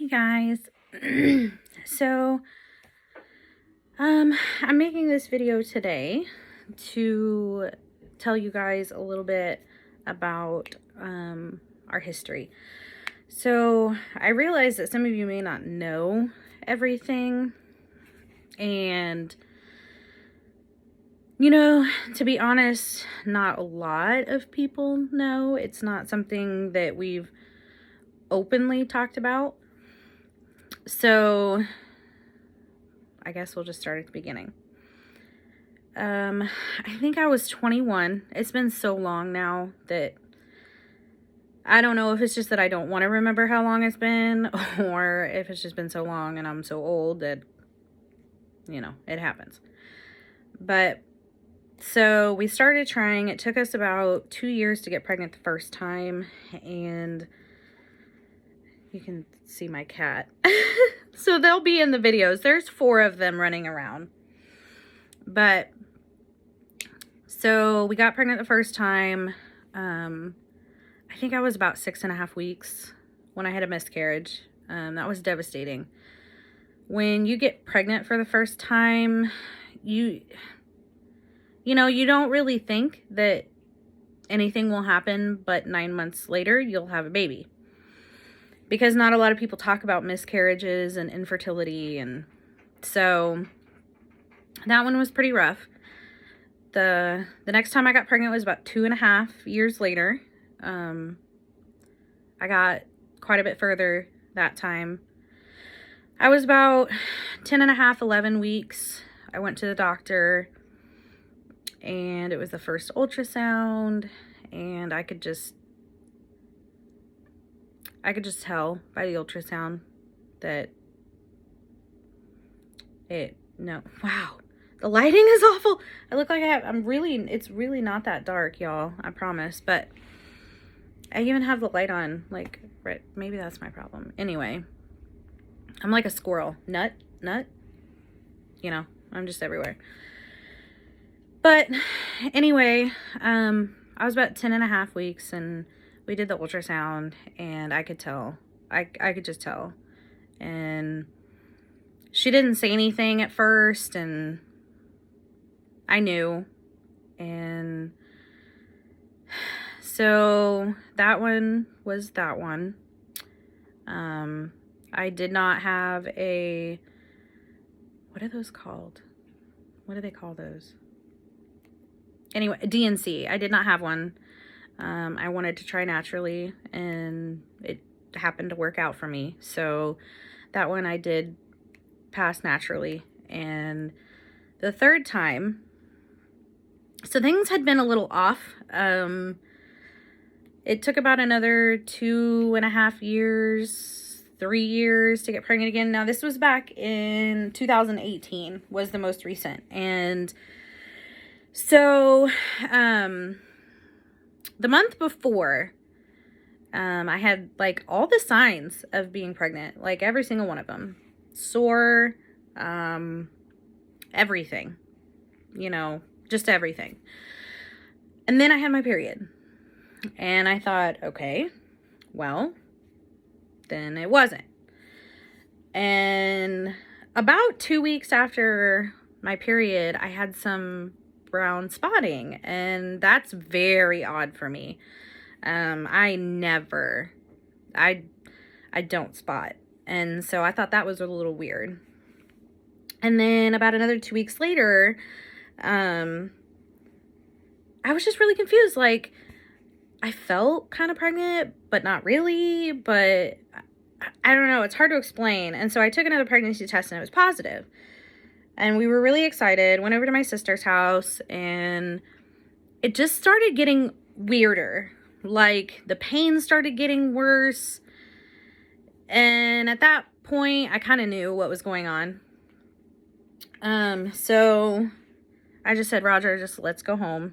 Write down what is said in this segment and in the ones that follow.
Hey guys. so I'm making this video today to tell you guys a little bit about our history. So I realize that some of you may not know everything, and to be honest, not a lot of people know. It's not something that we've openly talked about. So I guess we'll just start at the beginning. I think I was 21. It's been so long now that I don't know if it's just that I don't want to remember how long it's been, or if it's just been so long and I'm so old that, it happens. But so we started trying. It took us about 2 years to get pregnant the first time, and you can see my cat. So they'll be in the videos. There's 4 of them running around. But so we got pregnant the first time. I think I was about 6.5 weeks when I had a miscarriage. That was devastating. When you get pregnant for the first time, you don't really think that anything will happen, but 9 months later, you'll have a baby. Because not a lot of people talk about miscarriages and infertility, and so that one was pretty rough. The next time I got pregnant was about 2.5 years later. I got quite a bit further that time. I was about 10.5, 11 weeks. I went to the doctor, and it was the first ultrasound, and I could just tell by the ultrasound that wow, the lighting is awful. I look like it's really not that dark, y'all, I promise, but I even have the light on, like, right, maybe that's my problem. Anyway, I'm like a squirrel. Nut, I'm just everywhere. But anyway, I was about 10.5 weeks, and we did the ultrasound, and I could tell. I could just tell. And she didn't say anything at first, and I knew. And so that one was that one. I did not have a, what are those called? What do they call those? Anyway, DNC. I did not have one. I wanted to try naturally, and it happened to work out for me. So that one I did pass naturally. And the third time, so things had been a little off. It took about another 2.5 years, 3 years to get pregnant again. Now, this was back in 2018 was the most recent. And so, the month before, I had, like, all the signs of being pregnant, like, every single one of them. Sore, everything, just everything. And then I had my period. And I thought, okay, well, then it wasn't. And about 2 weeks after my period, I had some brown spotting, and that's very odd for me. I don't spot, and so I thought that was a little weird. And then about another 2 weeks later, I was just really confused. Like, I felt kind of pregnant, but not really, but I don't know. It's hard to explain. And so I took another pregnancy test, and it was positive. And we were really excited, went over to my sister's house, and it just started getting weirder. Like, the pain started getting worse. And at that point, I kind of knew what was going on. So I just said, Roger, just let's go home.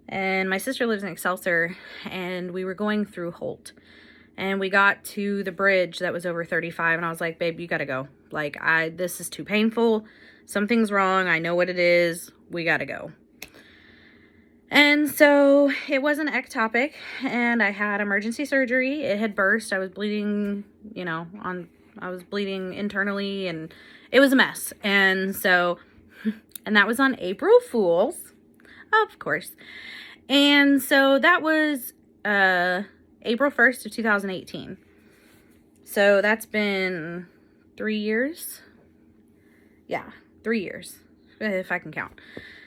And my sister lives in Excelsior, and we were going through Holt. And we got to the bridge that was over 35, and I was like, babe, you gotta go. Like, this is too painful. Something's wrong. I know what it is. We gotta go. And so it was an ectopic, and I had emergency surgery. It had burst. I was bleeding, on I was bleeding internally, and it was a mess. And so, and that was on April Fool's, of course. And so that was April 1st of 2018. So that's been 3 years. Yeah, 3 years, if I can count.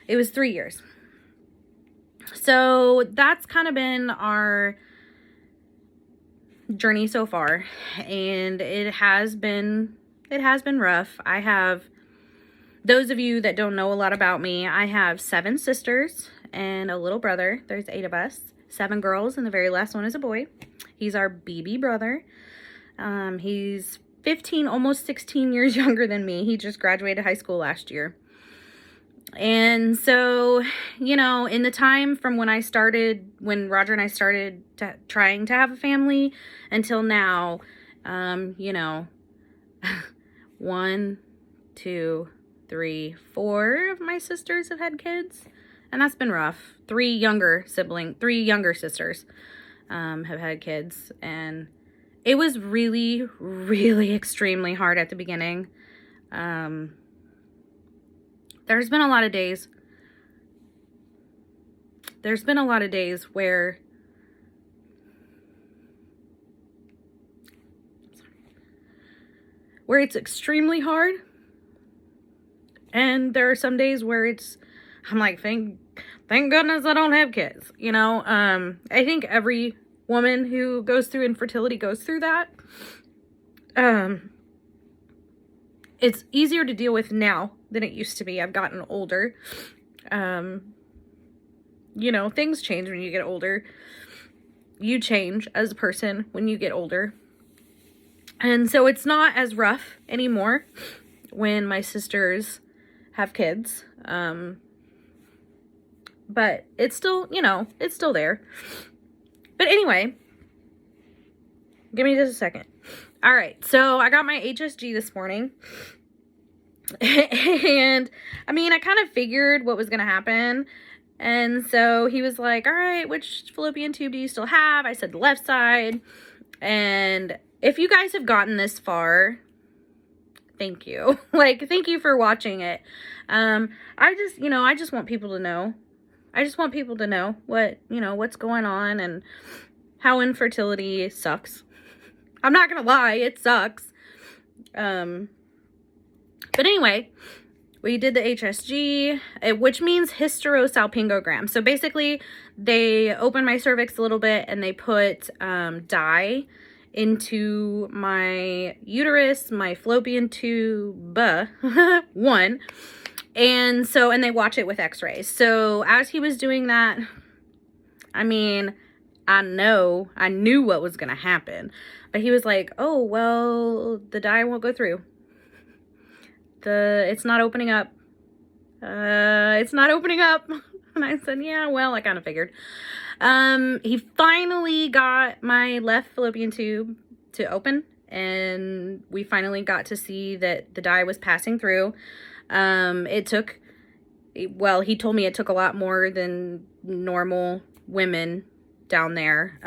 It was 3 years. So that's kind of been our journey so far, and it has been rough. I have, those of you that don't know a lot about me, I have 7 sisters and a little brother. There's 8 of us, 7 girls, and the very last one is a boy. He's our BB brother. He's 15, almost 16 years younger than me. He just graduated high school last year. And so, you know, in the time from when Roger and I started trying to have a family until now, you know, 1, 2, 3, 4 of my sisters have had kids, and that's been rough. 3 younger sisters, have had kids, and it was really, really extremely hard at the beginning. There's been a lot of days where it's extremely hard, and there are some days where I'm like, thank goodness I don't have kids, you know. I think every woman who goes through infertility goes through that. It's easier to deal with now than it used to be. I've gotten older. You know, things change when you get older. You change as a person when you get older. And so it's not as rough anymore when my sisters have kids. But it's still, you know, it's still there. But anyway, give me just a second. All right, so I got my HSG this morning, and I mean, I kind of figured what was going to happen, and so he was like, all right, which fallopian tube do you still have? I said the left side, and if you guys have gotten this far, thank you. Like, thank you for watching it. I just want people to know. I just want people to know what's going on and how infertility sucks. I'm not gonna lie, it sucks. But anyway, we did the HSG, which means hysterosalpingogram. So basically, they opened my cervix a little bit and they put dye into my uterus, my fallopian tube, one. And they watch it with x-rays. So as he was doing that, I mean, I knew what was going to happen. But he was like, oh, well, the dye won't go through. It's not opening up. It's not opening up. And I said, yeah, well, I kind of figured. He finally got my left fallopian tube to open. And we finally got to see that the dye was passing through. He told me it took a lot more than normal women down there,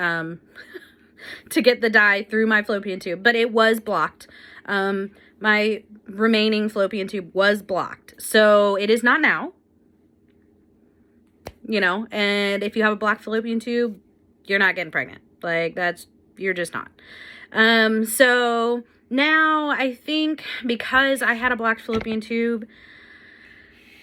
to get the dye through my fallopian tube, but it was blocked. My remaining fallopian tube was blocked, so it is not now, you know, and if you have a blocked fallopian tube, you're not getting pregnant. Like, you're just not. So now I think because I had a blocked fallopian tube,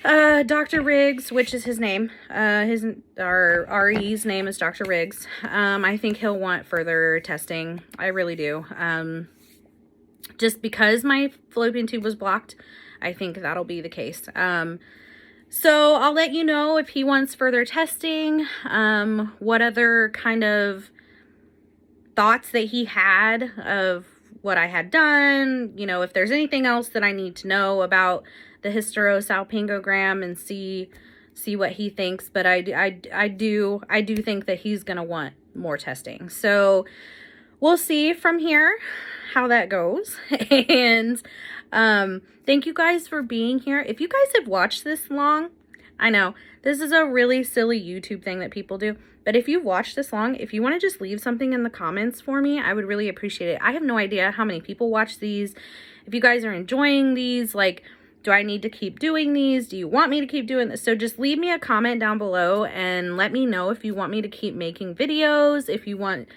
Dr. Riggs, which is his name, our RE's name is Dr. Riggs. I think he'll want further testing. I really do. Just because my fallopian tube was blocked, I think that'll be the case. So I'll let you know if he wants further testing, what other kind of thoughts that he had of what I had done, you know, if there's anything else that I need to know about the hysterosalpingogram, and see what he thinks. But I do think that he's gonna want more testing. So we'll see from here how that goes. And thank you guys for being here. If you guys have watched this long, I know this is a really silly YouTube thing that people do, but if you've watched this long, if you want to just leave something in the comments for me, I would really appreciate it. I have no idea how many people watch these. If you guys are enjoying these, like, do I need to keep doing these? Do you want me to keep doing this? So just leave me a comment down below and let me know if you want me to keep making videos. If you want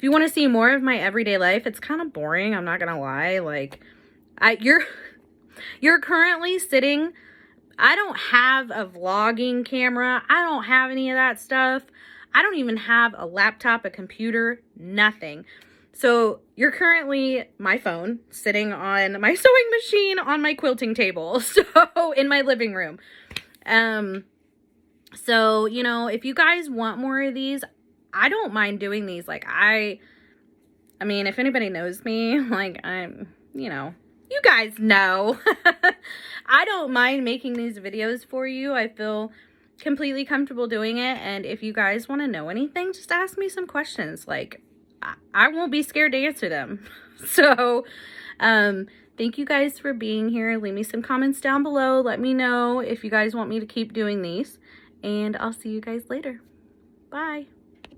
to see more of my everyday life. It's kind of boring, I'm not gonna lie. Like, you're currently sitting, I don't have a vlogging camera. I don't have any of that stuff. I don't even have a laptop, a computer, nothing. So you're currently my phone sitting on my sewing machine on my quilting table. So in my living room. So, you know, if you guys want more of these, I don't mind doing these. Like, I mean, if anybody knows me, like, I'm, you know, you guys know. I don't mind making these videos for you. I feel completely comfortable doing it. And if you guys want to know anything, just ask me some questions. Like, I won't be scared to answer them. So, thank you guys for being here. Leave me some comments down below. Let me know if you guys want me to keep doing these. And I'll see you guys later. Bye.